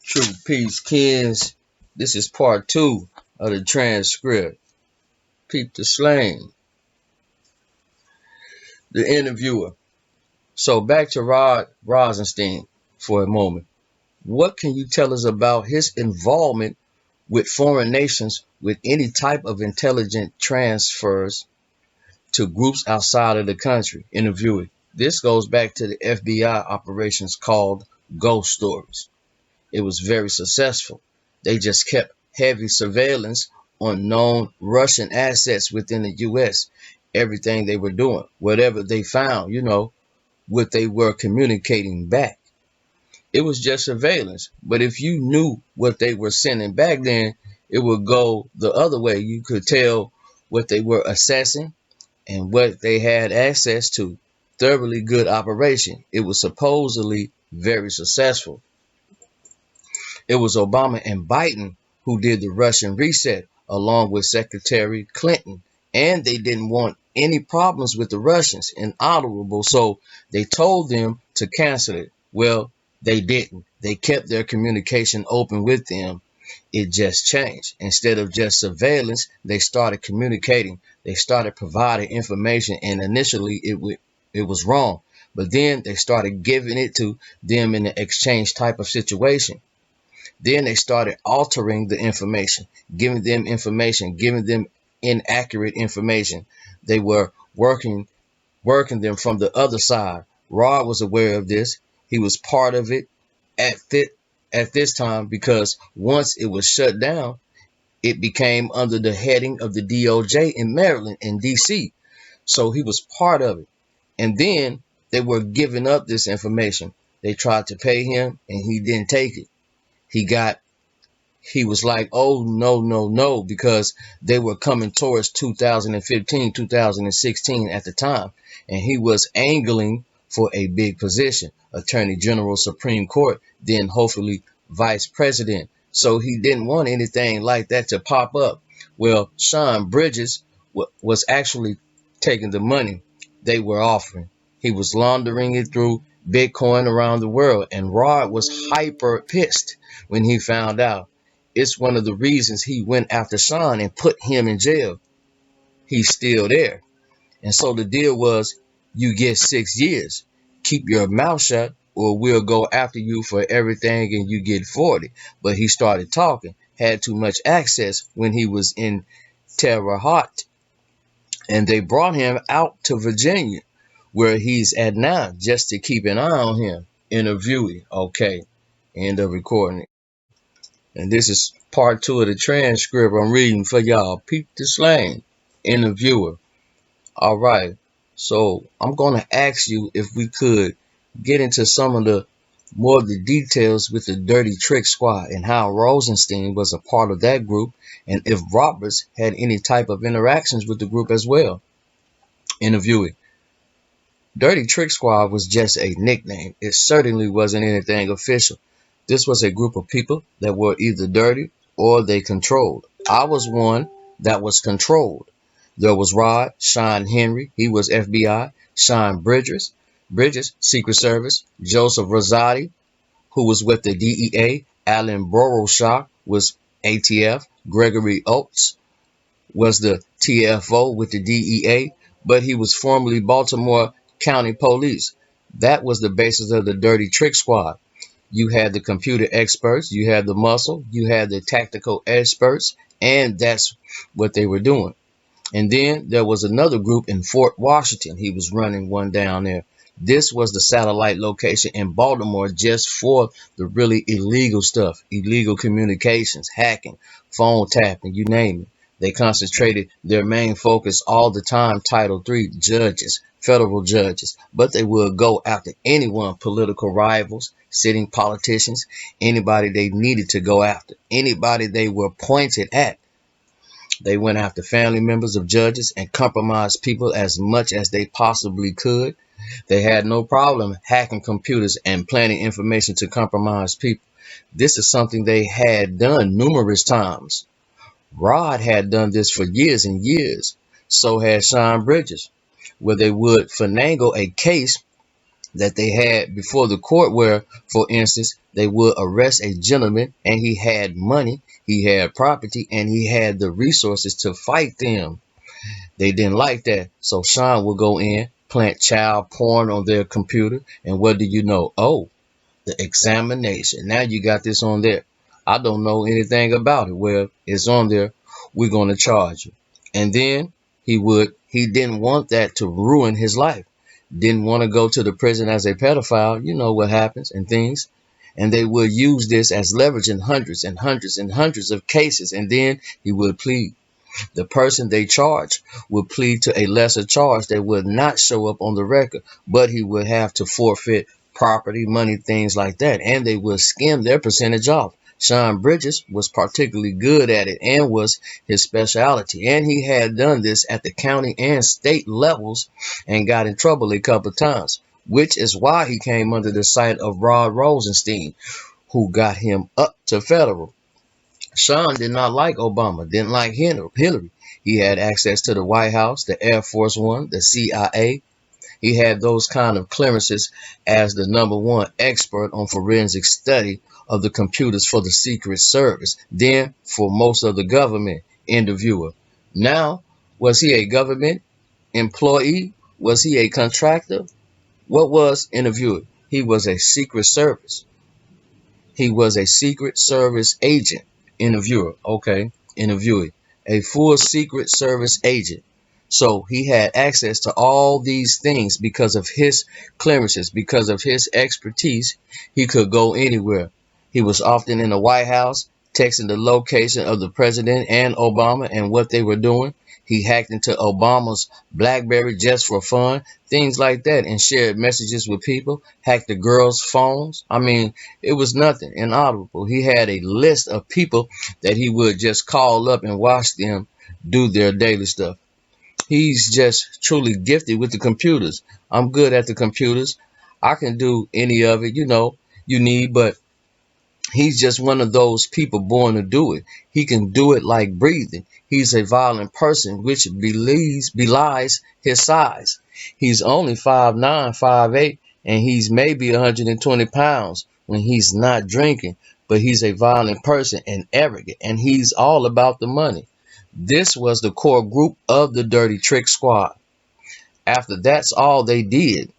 True peace, kids. This is part 2 of the transcript. Peep the slang. The interviewer. So back to Rod Rosenstein for a moment. What can you tell us about his involvement with foreign nations with any type of intelligent transfers to groups outside of the country? Interviewee. This goes back to the FBI operations called Ghost Stories. It was very successful. They just kept heavy surveillance on known Russian assets within the U.S. Everything they were doing, whatever they found, what they were communicating back. It was just surveillance. But if you knew what they were sending back, then it would go the other way. You could tell what they were assessing and what they had access to. Thoroughly good operation. It was supposedly very successful. It was Obama and Biden who did the Russian reset along with Secretary Clinton. And they didn't want any problems with the Russians, inaudible, so they told them to cancel it. Well, they didn't. They kept their communication open with them. It just changed. Instead of just surveillance, they started communicating. They started providing information, and initially it was wrong. But then they started giving it to them in an exchange type of situation. Then they started altering the information, giving them inaccurate information. They were working them from the other side. Rod was aware of this. He was part of it at this time, because once it was shut down, it became under the heading of the DOJ in Maryland and DC. So he was part of it. And then they were giving up this information. They tried to pay him and he didn't take it. He was like, oh, no, because they were coming towards 2015, 2016 at the time. And he was angling for a big position, Attorney General, Supreme Court, then hopefully Vice President. So he didn't want anything like that to pop up. Well, Sean Bridges was actually taking the money they were offering. He was laundering it through Bitcoin around the world. And Rod was hyper pissed when he found out. It's one of the reasons he went after Sean and put him in jail. He's still there. And so the deal was, you get 6 years. Keep your mouth shut or we'll go after you for everything and you get 40. But he started talking, had too much access when he was in Terre Haute. And they brought him out to Virginia, where he's at now, just to keep an eye on him. Interviewee. Okay. End of recording. And this is part 2 of the transcript I'm reading for y'all. Peep the slang. Interviewer. All right. So I'm going to ask you if we could get into some of the more of the details with the Dirty Trick Squad and how Rosenstein was a part of that group, and if Roberts had any type of interactions with the group as well. Interviewee. Dirty Trick Squad was just a nickname. It certainly wasn't anything official. This was a group of people that were either dirty or they controlled. I was one that was controlled. There was Rod, Sean Henry, he was FBI, Sean Bridges, Secret Service, Joseph Rosati, who was with the DEA, Alan Boroshock was ATF, Gregory Oates was the TFO with the DEA, but he was formerly Baltimore County Police. That was the basis of the Dirty Trick Squad. You had the computer experts, you had the muscle, you had the tactical experts, and that's what they were doing. And then there was another group in Fort Washington. He was running one down there. This was the satellite location in Baltimore just for the really illegal stuff, illegal communications, hacking, phone tapping, you name it. They concentrated their main focus all the time, Title III judges, federal judges, but they would go after anyone, political rivals, sitting politicians, anybody they needed to go after, anybody they were pointed at. They went after family members of judges and compromised people as much as they possibly could. They had no problem hacking computers and planting information to compromise people. This is something they had done numerous times. Rod had done this for years and years. So had Sean Bridges, where they would finagle a case that they had before the court where, for instance, they would arrest a gentleman and he had money, he had property, and he had the resources to fight them. They didn't like that. So Sean would go in, plant child porn on their computer, and what do you know? Oh, the examination. Now you got this on there. I don't know anything about it. Well, it's on there. We're going to charge you. And then he didn't want that to ruin his life. Didn't want to go to the prison as a pedophile. You know what happens and things. And they would use this as leverage in hundreds and hundreds and hundreds of cases. And then he would plead. The person they charge would plead to a lesser charge that would not show up on the record, but he would have to forfeit property, money, things like that, and they would skim their percentage off. Sean Bridges was particularly good at it and was his specialty, and he had done this at the county and state levels and got in trouble a couple of times, which is why he came under the sight of Rod Rosenstein, who got him up to federal. Sean did not like Obama, didn't like Hillary. He had access to the White House, the Air Force One, the CIA. He had those kind of clearances as the #1 expert on forensic study of the computers for the Secret Service, then for most of the government. Interviewer. Now, was he a government employee? Was he a contractor? What was interviewer? He was a Secret Service. He was a Secret Service agent. Interviewer. Okay. Interviewee. A full Secret Service agent. So he had access to all these things because of his clearances, because of his expertise. He could go anywhere. He was often in the White House, texting the location of the president and Obama and what they were doing. He hacked into Obama's BlackBerry just for fun, things like that, and shared messages with people, hacked the girls' phones. I mean, it was nothing inaudible. He had a list of people that he would just call up and watch them do their daily stuff. He's just truly gifted with the computers. I'm good at the computers. I can do any of it, you need, but he's just one of those people born to do it. He can do it like breathing. He's a violent person, which belies his size. He's only 5'9", 5'8", and he's maybe 120 pounds when he's not drinking. But he's a violent person and arrogant, and he's all about the money. This was the core group of the Dirty Trick Squad. After that's all they did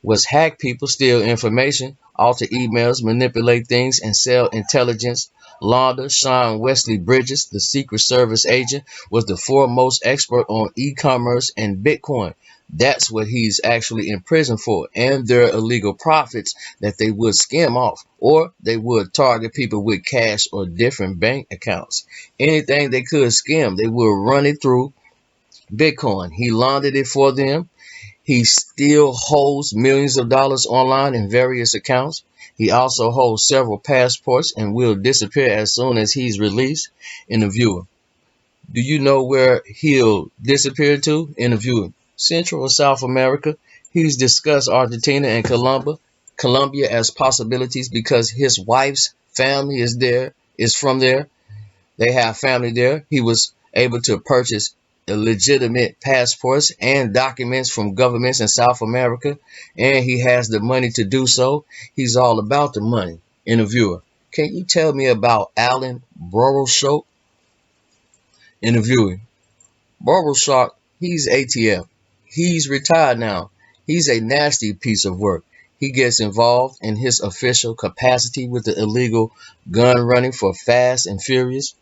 was hack people, steal information, alter emails, manipulate things, and sell intelligence. Launder Sean Wesley Bridges, the Secret Service agent, was the foremost expert on e-commerce and Bitcoin. That's what he's actually in prison for, and their illegal profits that they would skim off, or they would target people with cash or different bank accounts. Anything they could skim, they would run it through Bitcoin. He laundered it for them. He still holds millions of dollars online in various accounts. He also holds several passports and will disappear as soon as he's released. Interviewer. Do you know where he'll disappear to? Interviewer. Central or South America. He's discussed Argentina and Colombia as possibilities because his wife's family is from there. They have family there. He was able to purchase legitimate passports and documents from governments in South America, and he has the money to do so. He's all about the money. Interviewer. Can you tell me about Alan Boroshock? Interviewing. Boroshock, he's ATF. He's retired now. He's a nasty piece of work. He gets involved in his official capacity with the illegal gun running for Fast and Furious.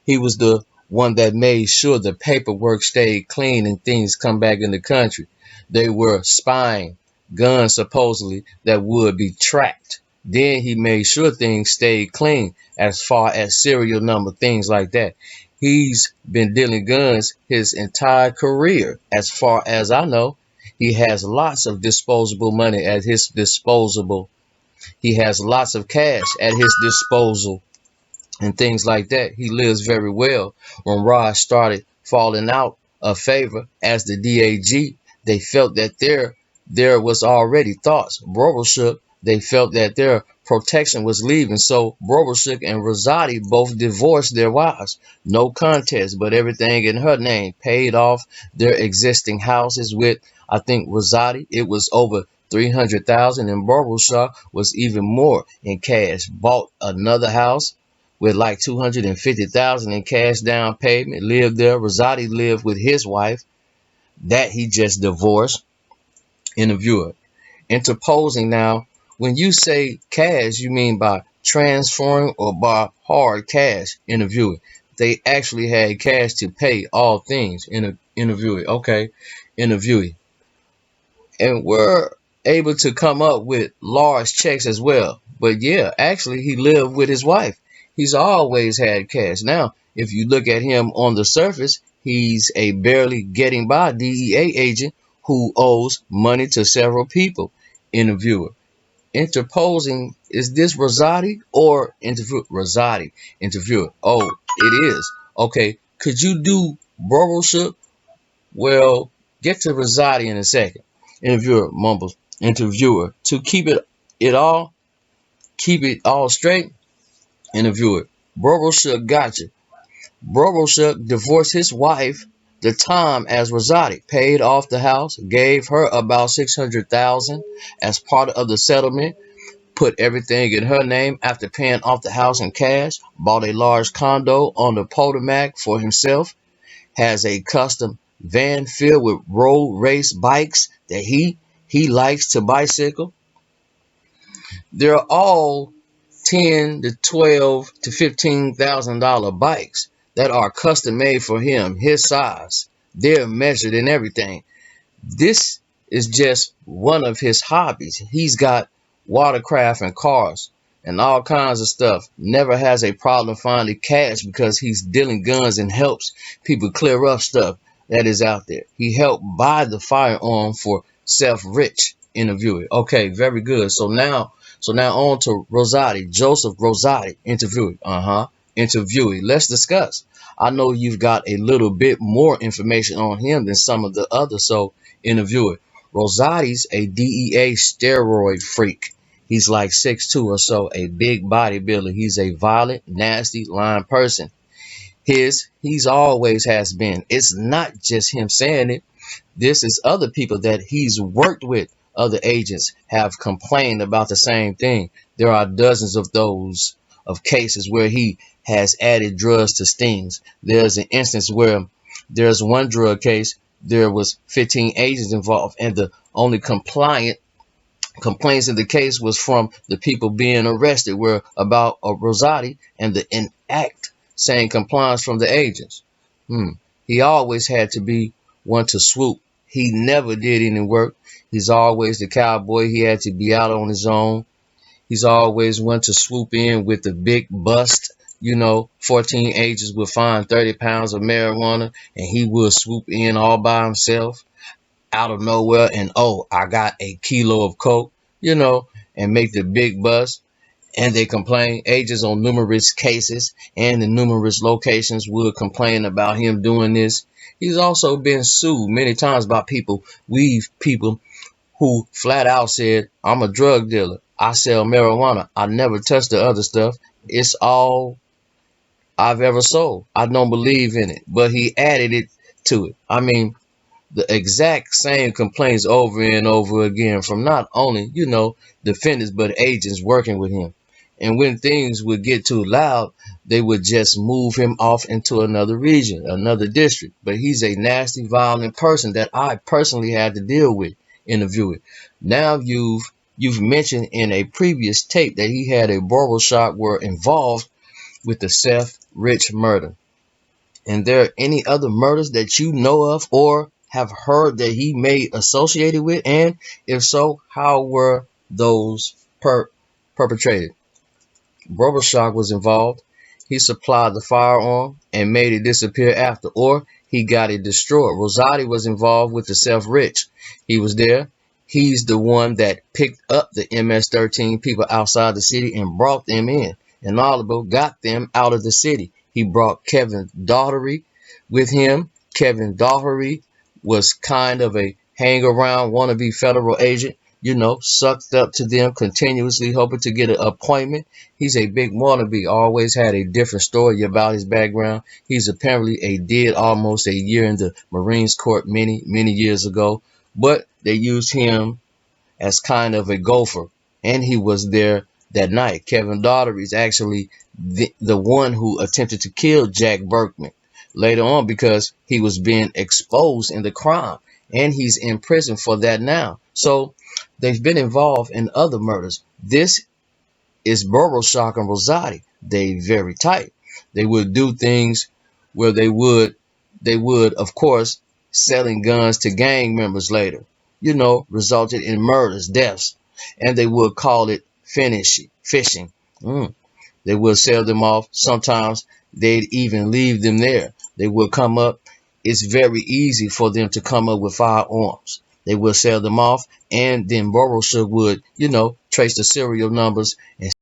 He was the one that made sure the paperwork stayed clean and things come back in the country. They were spying guns supposedly that would be tracked. Then he made sure things stayed clean as far as serial number, things like that. He's been dealing guns his entire career, as far as I know. He has lots of disposable money at his disposable. He has lots of cash at his disposal and things like that. He lives very well. When Rod started falling out of favor as the DAG, they felt that there was already thoughts. Brobershook, they felt that their protection was leaving. So Brobershook and Rosati both divorced their wives. No contest, but everything in her name. Paid off their existing houses with, I think, Rosati. It was over $300,000, and Barbershock was even more in cash. Bought another house with like $250,000 in cash down payment. Lived there. Rosati lived with his wife that he just divorced. Interviewer. Interposing now. When you say cash, you mean by transferring or by hard cash? Interviewer. They actually had cash to pay all things. Interviewer. Okay. Interviewee. And we're able to come up with large checks as well. But yeah, actually, he lived with his wife. He's always had cash. Now, if you look at him on the surface, he's a barely getting by DEA agent who owes money to several people. Interviewer. Interposing, is this Rosati or interviewer? Rosati. Interviewer. Oh, it is. Okay, could you do Barbershop? Well, get to Rosati in a second. Interviewer mumbles. Interviewer. To keep it all straight. Interviewer. Barbershop gotcha. Barbershop divorced his wife the time as Rosati, paid off the house, gave her about $600,000 as part of the settlement, put everything in her name after paying off the house in cash, bought a large condo on the Potomac for himself, has a custom van filled with road race bikes that he likes to bicycle. They're all 10 to 12 to $15,000 bikes that are custom made for him, his size. They're measured and everything. This is just one of his hobbies. He's got watercraft and cars and all kinds of stuff. Never has a problem finding cash because he's dealing guns and helps people clear up stuff that is out there. He helped buy the firearm for self-rich. Interviewer. Okay, very good. So now on to Rosati, Joseph Rosati. Interviewee. Interviewee. Let's discuss. I know you've got a little bit more information on him than some of the others. So interviewer. Rosati's a DEA steroid freak. He's like 6'2" or so, a big bodybuilder. He's a violent, nasty, lying person. He's always has been. It's not just him saying it. This is other people that he's worked with. Other agents have complained about the same thing. There are dozens of those of cases where he has added drugs to stings. There's an instance where there's one drug case, there was 15 agents involved, and the only complaints in the case was from the people being arrested were about Rosati and the inact saying compliance from the agents. He always had to be one to swoop. He never did any work. He's always the cowboy. He had to be out on his own. He's always one to swoop in with the big bust. 14 agents would find 30 pounds of marijuana and he would swoop in all by himself out of nowhere and, oh, I got a kilo of coke, and make the big bust. And they complain. Agents on numerous cases and in numerous locations would complain about him doing this. He's also been sued many times by people who flat out said, I'm a drug dealer. I sell marijuana. I never touch the other stuff. It's all I've ever sold. I don't believe in it. But he added it to it. I mean, the exact same complaints over and over again from not only, defendants, but agents working with him. And when things would get too loud, they would just move him off into another region, another district. But he's a nasty, violent person that I personally had to deal with. Interviewing. Now you've mentioned in a previous tape that he had a barbershop were involved with the Seth Rich murder. And there any other murders that you know of or have heard that he may associated with? And if so, how were those perpetrated? Barbershop was involved. He supplied the firearm and made it disappear after, or he got it destroyed. Rosati was involved with the Self-Rich. He was there. He's the one that picked up the MS-13 people outside the city and brought them in. And Oliver got them out of the city. He brought Kevin Daugherty with him. Kevin Daugherty was kind of a hang-around, wannabe federal agent. Sucked up to them continuously, hoping to get an appointment. He's a big wannabe, always had a different story about his background. He's apparently did almost a year in the Marines Corps many, many years ago, but they used him as kind of a gopher, and he was there that night. Kevin Daugherty is actually the one who attempted to kill Jack Berkman later on because he was being exposed in the crime, and he's in prison for that now. So they've been involved in other murders. This is Boroshock and Rosati. They very tight. They would do things where they would of course selling guns to gang members later, resulted in murders, deaths, and they would call it fishing. They would sell them off. Sometimes they'd even leave them there. They would come up. It's very easy for them to come up with firearms. They would sell them off, and then Boroshook would, trace the serial numbers and